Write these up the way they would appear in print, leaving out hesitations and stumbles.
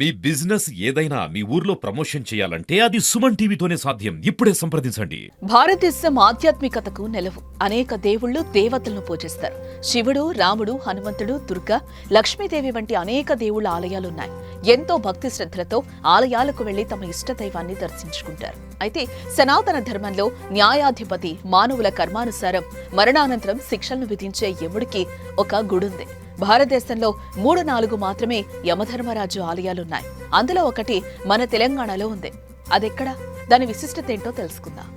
మీ business ఏదైనా మీ ఊర్లో promotion చేయాలంటే అది సుమన్ టీవీతోనే సాధ్యం. ఇప్పుడే సంప్రదించండి. భారతదేశం ఆధ్యాత్మికతకు నెలవు. అనేక దేవుళ్ళు దేవతలను పూజిస్తారు. శివుడు, రాముడు, హనుమంతుడు, దుర్గా, లక్ష్మీదేవి వంటి అనేక దేవుళ్ల ఆలయాలున్నాయి. ఎంతో భక్తి శ్రద్ధలతో ఆలయాలకు వెళ్లి తమ ఇష్టదైవాన్ని దర్శించుకుంటారు. అయితే సనాతన ధర్మంలో న్యాయాధిపతి మానవుల కర్మానుసారం మరణానంతరం శిక్షలను విధించే యముడికి ఒక గుడుంది. భారతదేశంలో 3-4 మాత్రమే యమధర్మరాజు ఆలయాలున్నాయి. అందులో ఒకటి మన తెలంగాణలో ఉంది. అదెక్కడా? దాని విశిష్టత ఏంటో తెలుసుకుందాం.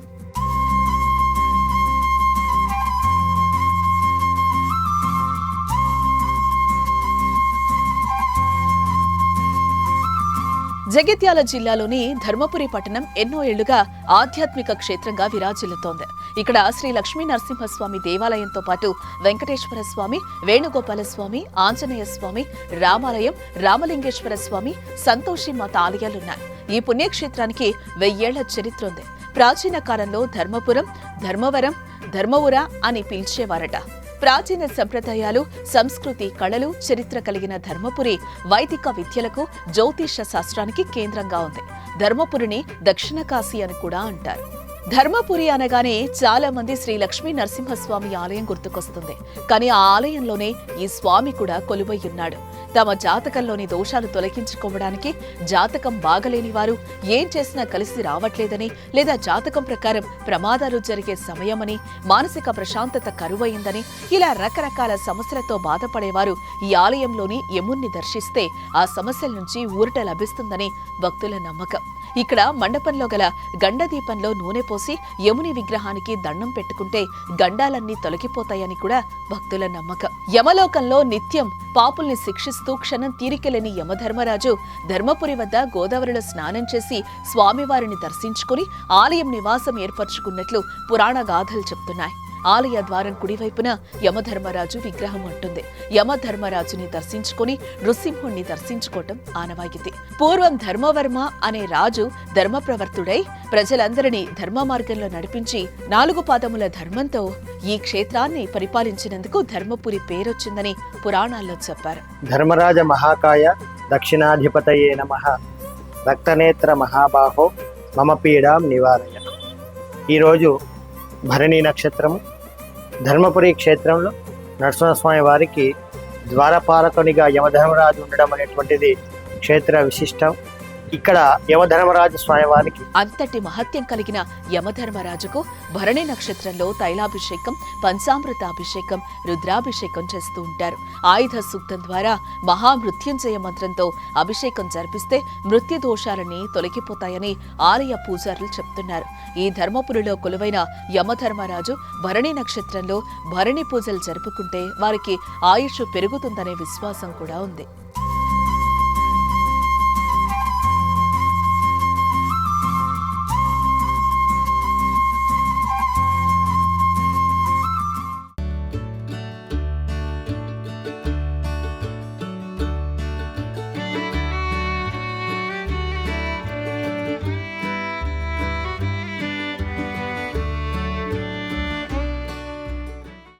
జగిత్యాల జిల్లాలోని ధర్మపురి పట్టణం ఎన్నో ఏళ్లుగా ఆధ్యాత్మిక క్షేత్రంగా విరాజిల్లుతోంది. ఇక్కడ శ్రీ లక్ష్మీ నరసింహస్వామి దేవాలయంతో పాటు వెంకటేశ్వర స్వామి, వేణుగోపాల స్వామి, ఆంజనేయ స్వామి, రామాలయం, రామలింగేశ్వర స్వామి, సంతోషి మాత ఆలయాలున్నాయి. ఈ పుణ్యక్షేత్రానికి 1000 ఏళ్ల చరిత్ర ఉంది. ప్రాచీన కాలంలో ధర్మపురం, ధర్మవరం, ధర్మవుర అని పిలిచేవారట. ప్రాచీన సంప్రదాయాలు, సంస్కృతి, కళలు, చరిత్ర కలిగిన ధర్మపురి వైదిక విద్యలకు, జ్యోతిష శాస్త్రానికి కేంద్రంగా ఉంది. ధర్మపురిని దక్షిణ కాశీ అని కూడా అంటారు. ధర్మపురి అనగానే చాలా మంది శ్రీ లక్ష్మీ నరసింహస్వామి ఆలయం గుర్తుకొస్తుంది. కానీ ఆ ఆలయంలోనే ఈ స్వామి కూడా కొలువయ్యున్నాడు. తమ జాతకంలోని దోషాలు తొలగించుకోవడానికి, జాతకం బాగలేని వారు ఏం చేసినా కలిసి రావట్లేదని, లేదా జాతకం ప్రకారం ప్రమాదాలు జరిగే సమయమని, మానసిక ప్రశాంతత కరువయిందని, ఇలా రకరకాల సమస్యలతో బాధపడేవారు ఈ ఆలయంలోని యముణ్ణి దర్శిస్తే ఆ సమస్యల నుంచి ఊరట లభిస్తుందని భక్తుల నమ్మకం. ఇక్కడ మండపంలో గల గండదీపంలో నూనె పోసి యముని విగ్రహానికి దండం పెట్టుకుంటే గండాలన్నీ తొలగిపోతాయని కూడా భక్తుల నమ్మకం. యమలోకంలో నిత్యం పాపుల్ని శిక్షిస్తూ క్షణం తీరికలేని యమధర్మరాజు ధర్మపురి వద్ద గోదావరిలో స్నానం చేసి స్వామివారిని దర్శించుకుని ఆలయం నివాసం ఏర్పరచుకున్నట్లు పురాణ గాథలు చెప్తున్నాయి. ఆలయ ద్వారం కుడివైపున యమధర్మరాజు విగ్రహం ఉంటుంది. యమధర్మరాజుని దర్శించుకుని నృసింహుణ్ణి దర్శించుకోవటం ఆనవాయితీ. పూర్వం ధర్మవర్మ అనే రాజు ధర్మప్రవర్తుడై ప్రజలందరినీ ధర్మ మార్గంలో నడిపించి 4 పాదముల ధర్మంతో ఈ క్షేత్రాన్ని పరిపాలించినందుకు ధర్మపురి పేరొచ్చిందని పురాణాల్లో చెప్పారు. ధర్మరాజ మహాకాయ దక్షిణాధిపతయే నమః రక్తనేత్ర మహాబాహో మమ పీడాం నివారయ. ఈరోజు భరణి నక్షత్రము ధర్మపురి క్షేత్రంలో నరసింహస్వామి వారికి ద్వారపాలకునిగా యమధర్మరాజు ఉండడం అనేటువంటిది క్షేత్ర విశిష్టం. ఇక్కడ యమధర్మరాజు స్వామివారికి అంతటి మహత్యం కలిగిన యమధర్మరాజుకు భరణి నక్షత్రంలో తైలాభిషేకం, పంచామృతాభిషేకం, రుద్రాభిషేకం చేస్తూ ఉంటారు. ఆయుధ సూక్తం ద్వారా మహామృత్యుంజయ మంత్రంతో అభిషేకం జరిపిస్తే మృత్యు దోషాలన్నీ తొలగిపోతాయని ఆలయ పూజారులు చెప్తున్నారు. ఈ ధర్మపురిలో కొలువైన యమధర్మరాజు భరణి నక్షత్రంలో భరణి పూజలు జరుపుకుంటే వారికి ఆయుష్ పెరుగుతుందనే విశ్వాసం కూడా ఉంది.